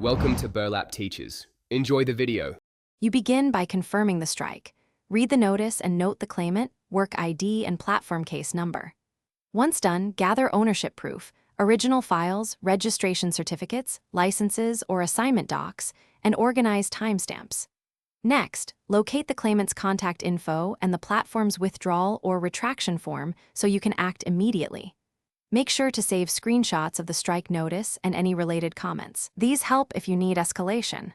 Welcome to Burlap Teachers. Enjoy the video. You begin by confirming the strike. Read the notice and note the claimant, work ID, and platform case number. Once done, gather ownership proof, original files, registration certificates, licenses, or assignment docs, and organize timestamps. Next, locate the claimant's contact info and the platform's withdrawal or retraction form so you can act immediately. Make sure to save screenshots of the strike notice and any related comments. These help if you need escalation.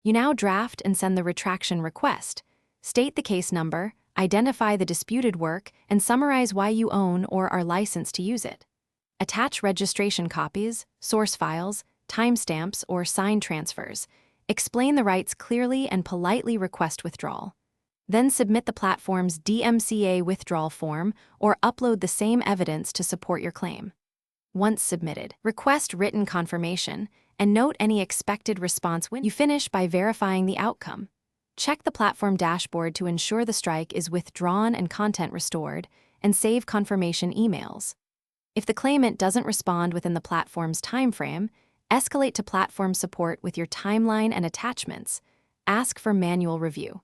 You now draft and send the retraction request. State the case number, identify the disputed work, and summarize why you own or are licensed to use it. Attach registration copies, source files, timestamps, or sign transfers. Explain the rights clearly and politely request withdrawal. Then submit the platform's DMCA withdrawal form or upload the same evidence to support your claim. Once submitted, request written confirmation and note any expected response when you finish by verifying the outcome. Check the platform dashboard to ensure the strike is withdrawn and content restored, and save confirmation emails. If the claimant doesn't respond within the platform's timeframe, escalate to platform support with your timeline and attachments. Ask for manual review.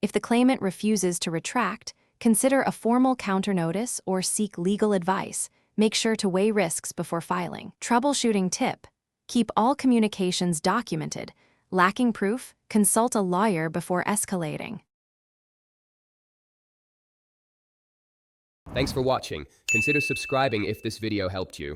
If the claimant refuses to retract, consider a formal counter notice or seek legal advice. Make sure to weigh risks before filing. Troubleshooting tip: keep all communications documented. Lacking proof, consult a lawyer before escalating. Thanks for watching. Consider subscribing if this video helped you.